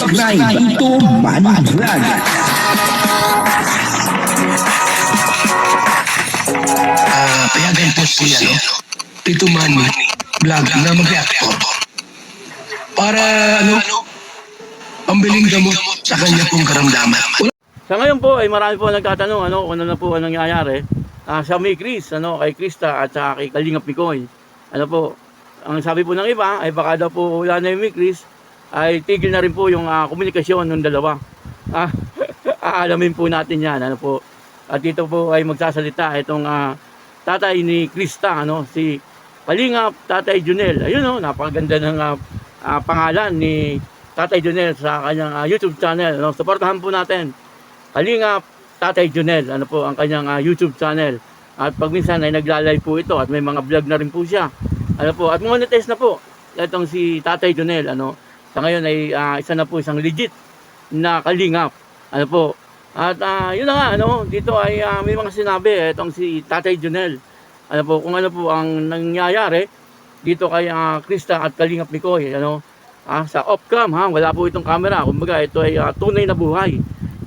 subscribe. Ito Manny Vlog. Payagan po si Tito Manny Vlog na mag-reactor para pambiling gamot sa kanya pong karamdaman. Sa ngayon po ay marami po nagtatanong kung ano na po ang nangyayari sa May Chris, kay Krista at sa kay Kalingap Mikoy. Po, ang sabi po ng iba ay baka daw po wala na yung May Chris ay tigil na rin po yung komunikasyon ng dalawa. Aalamin po natin yan. Po. At dito po ay magsasalita itong tatay ni Krista, si Kalingap Tatay Junel. Ayun, napakaganda ng pangalan ni Tatay Junel sa kanyang YouTube channel. Suportahan po natin Kalingap Tatay Junel, po ang kanyang YouTube channel. At pag minsan ay nagla-live po ito at may mga vlog na rin po siya. Po, at monetize na po itong si Tatay Junel. Sa ngayon ay isang legit na kalingap. Po. At yun na nga, dito ay may mga sinabi itong si Tatay Junel. Po, kung ano po ang nangyayari dito kay Krista at Kalingap Mikoy. Sa off-cam, wala po itong camera. Kumbaga, ito ay tunay na buhay.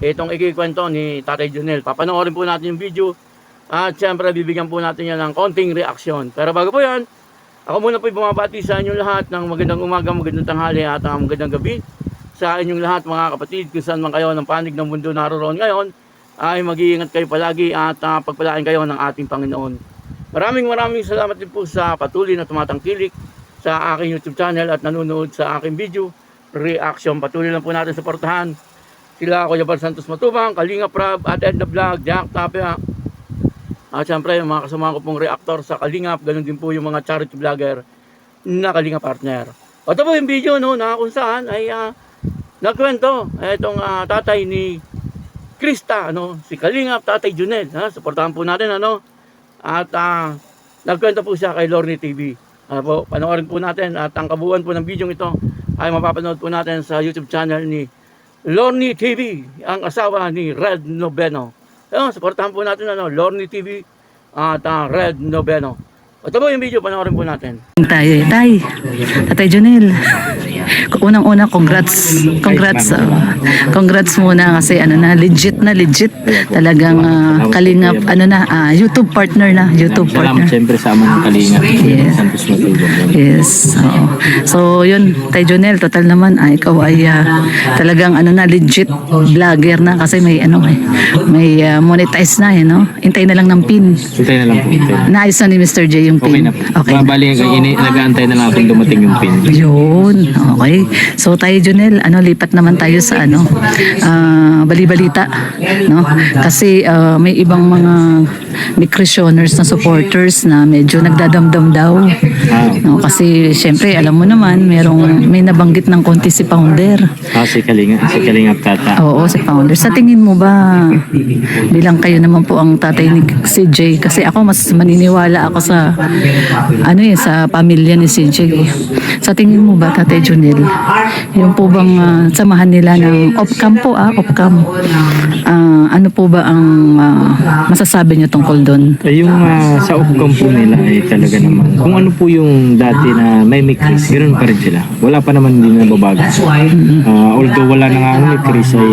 Itong ikikwento ni Tatay Junel. Papanoorin po natin yung video. At syempre, bibigyan po natin yan ng konting reaksyon. Pero bago po yan, ako muna po bumabati sa inyong lahat ng magandang umaga, magandang tanghali at magandang gabi. Sa inyong lahat mga kapatid, kung saan man kayo ng panig ng mundo naroon ngayon, ay mag-iingat kayo palagi at pagpalain kayo ng ating Panginoon. Maraming salamat din po sa patuloy na tumatangkilik sa aking YouTube channel at nanonood sa aking video reaction. Patuloy lang po natin suportahan sila Kuya Bal Santos Matubang, Kalingap Rab at Edna Vlog, Jack Tapia. At syempre yung mga kasama ko pong reactor sa Kalingap, ganun din po yung mga charity vlogger na Kalingap partner. Ito po yung video na kung saan ay nagkwento itong tatay ni Krista, si Kalingap Tatay Junel. Suportahan po natin at nagkwento po siya kay Lorny TV. Po, panoorin po natin at ang kabuuan po ng video ito ay mapapanood po natin sa YouTube channel ni Lorny TV, ang asawa ni Red Noveno. Suportahan po natin Lorny TV at Red Noveno. Ito po yung video, panoorin po natin. Tatay Junel. Unang-una, congrats muna kasi legit. Talagang Kalingap, YouTube partner na. Salamat siyempre sa amang Kalingap. Yes. Yes. So, yun, Tay Junel, total naman, ikaw ay talagang legit vlogger na kasi may monetize na, Hintay na lang ng pin. Hintay na lang po. Naayos na ni Mr. J yung Okay pin. na po. Okay. Bali, nag-aantay na lang kung dumating yung pin. Yun. Okay. So tayo Junel, lipat naman tayo sa bali-balita, Kasi may ibang mga Mikrisyoners na supporters na medyo nagdadamdam daw. Kasi syempre, alam mo naman, may nabanggit ng konti si Founder. Si Kalingap Tata. Oo, si Founder. Sa tingin mo ba, bilang kayo naman po ang tatay ni CJ, kasi ako mas maniniwala ako sa sa pamilya ni CJ. Sa tingin mo ba, Tatay Junel, yung po bang samahan nila ng off-cam po, off-cam, ano po ba ang masasabi niyo tungkol doon? Yung sa off-cam po nila ay talaga naman, kung ano po yung dati na may Chris, ganoon pa rin sila. Wala pa naman din nababago. Although wala na nga may Chris, ay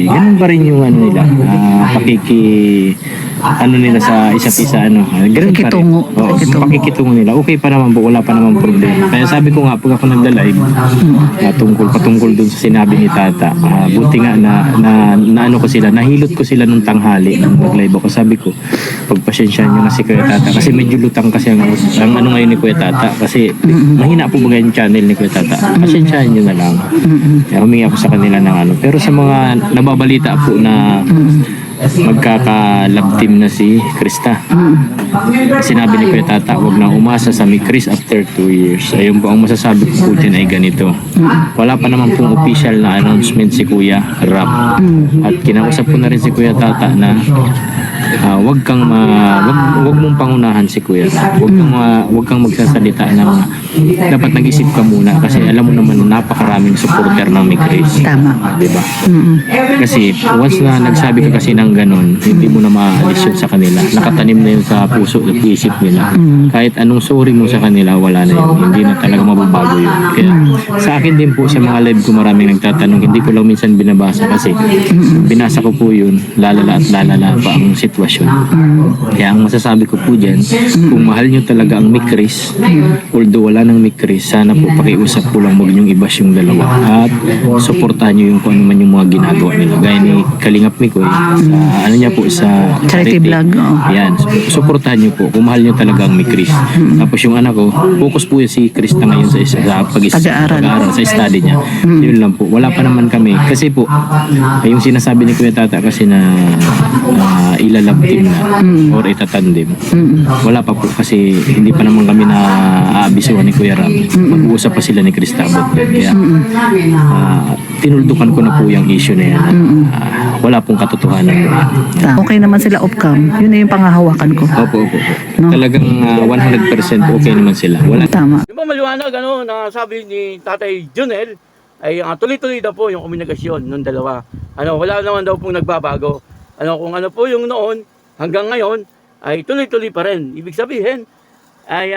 ganoon pa rin yung nila, nila sa isa't isa, ganoon pa rin. Pakikitungo nila. Okay pa naman po, wala pa naman problema. Kaya sabi ko nga, pag ako nagla-live, patungkol dun sa sinabi ni Tata, buti nga na ko sila, nahilot ko sila nung tanghali nung nag-live ako. Sabi ko, pagpasyensyahan nyo na si Kuya Tata kasi medyo lutang kasi ang ngayon ni Kuya Tata kasi mahina po ba yung channel ni Kuya Tata. Pasyensyahan nyo na lang. Kaya humingi ako sa kanila ng pero sa mga nababalita po na magkaka-love team na si Krista. Sinabi ni Kuya Tata, huwag na umasa sa Mi Chris after 2 years. Ayun po, ang masasabi ko po dyan ay ganito. Wala pa naman pong official na announcement si Kuya Rap. At kinausap ko na rin si Kuya Tata na wag mong pangunahan si Kuya Rap. Wag kang magsasalita ng dapat nag-isip ka muna kasi alam mo naman na napakaraming supporter ng Migris. Tama. Di ba? Mm-mm. Kasi once na nagsabi ka kasi ng ganun, hindi mo na maaalis yun sa kanila. Nakatanim na yun sa puso at isip nila. Kahit anong sorry mo sa kanila, wala na yun. Hindi na talaga mababago yun. Kaya sa akin din po, sa mga live ko maraming nagtatanong, hindi ko lang minsan binabasa kasi binasa ko po yun, lalala at lalala pa ang sitwasyon. Kaya ang masasabi ko po dyan, kung mahal nyo talaga ang Migris, although wala ng Migris, sana po pakiusap po lang, huwag nyong i-bash yung dalawa at suportahan nyo yung kung ano man yung mga ginagawa nila. Gaya ni Kalingap Mikoy, sa ano niya po sa Charity vlog, oo. Yan, suportahan nyo po kung mahal nyo talaga ang Migris. Tapos yung anak ko, focus po yun si Krista ngayon sa pag-aaral, sa study niya. Yun lang po. Wala pa naman kami. Kasi po, yung sinasabi ni Kuya Tata kasi na ilalab team na or itatandem. Wala pa po kasi hindi pa naman kami na aabisuhan ni Kuya Ram. Mag-uusap pa sila ni Krista about that. Kaya tinuldukan ko na po yung issue na yan. Wala pong katotohanan po yan. Okay naman sila off-cam. Yun na yung pangahawakan ko. Opo. No? Talagang 100% okay naman sila. Wala. Tama. Di ba maliwanag na sabi ni Tatay Junel ay tuloy-tuloy daw po yung komunikasyon ng dalawa. Wala naman daw pong nagbabago. Kung ano po yung noon hanggang ngayon ay tuloy-tuloy pa rin. Ibig sabihin ay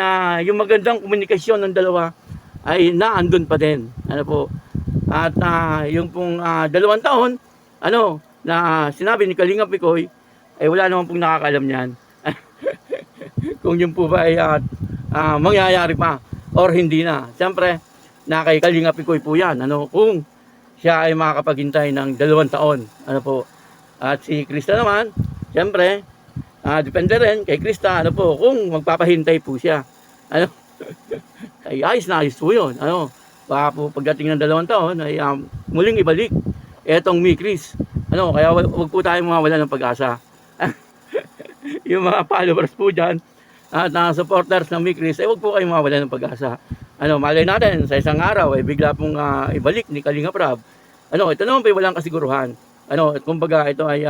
yung magandang komunikasyon ng dalawa ay naandun pa din. At yung pong 2 taon na sinabi ni Kalingap Mikoy ay wala naman pong nakakalam niyan. Kung yun po ba ay mangyayari pa or hindi na. Siyempre, na kay Kalingap Mikoy po yan. Kung siya ay makakapaghintay ng 2 taon. At si Krista naman, siyempre, depende rin kay Krista, kung magpapahintay po siya. Ay ayos na ayos po yun. Baka po pagdating ng 2 taon ay muling ibalik etong Migris. Kaya wag po tayong mawawala ng pag-asa. Yung mga followers po dyan at supporters ng Migris, wag po kayong mawawala ng pag-asa. Malay natin sa isang araw ay bigla pong ibalik ni Kalingap Rab. Ito naman po walang kasiguruhan. At kumbaga ito ay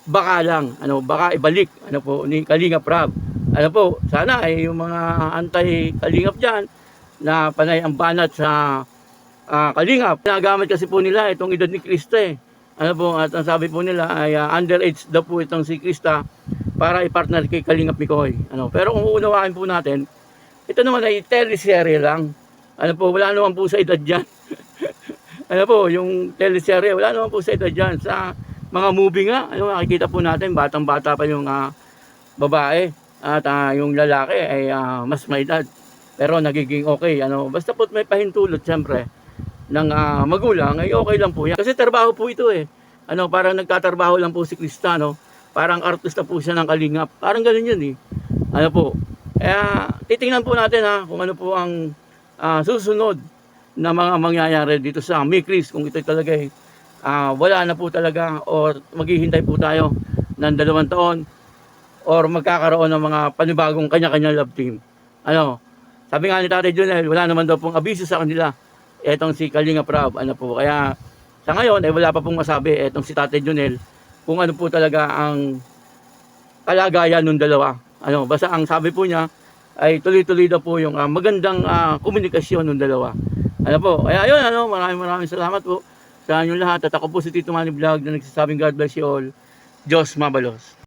baka lang, baka ibalik ni Kalingap Rab. Sana ay yung mga anti-Kalingap dyan na panay ang banat sa Kalingap. Nagamit kasi po nila itong edad ni Krista at ang sabi po nila ay underage daw po itong si Krista para i-partner kay Kalingap Mikoy. Pero kung uunawain po natin, ito naman ay teleserye lang. Wala naman po sa edad dyan. Yung teleserye, wala naman po sa edad dyan. Sa mga movie nga, makikita po natin, batang-bata pa yung babae at yung lalaki ay mas may edad. Pero nagiging okay. Basta po may pahintulot, siyempre, ng magulang, ay okay lang po yan. Kasi trabaho po ito parang nagtatrabaho lang po si Krista, parang artista po siya ng Kalingap. Parang ganun yun Kaya titingnan po natin kung ano po ang susunod na mga mangyayari dito sa Migris. Kung ito talaga wala na po talaga or maghihintay po tayo ng 2 taon or magkakaroon ng mga panibagong kanya-kanya love team. Sabi nga ni Tatay Junel, wala naman daw pong abiso sa kanila etong si Kalingap Rab. Kaya sa ngayon ay wala pa pong masabi etong si Tatay Junel kung ano po talaga ang kalagayan ng dalawa. Basta ang sabi po niya ay tuloy-tuloy daw po yung magandang komunikasyon ng dalawa. Kaya yun, maraming salamat po sa inyong lahat. At ako po si Tito Manny Vlog na nagsasabing God bless you all. Diyos mabalos.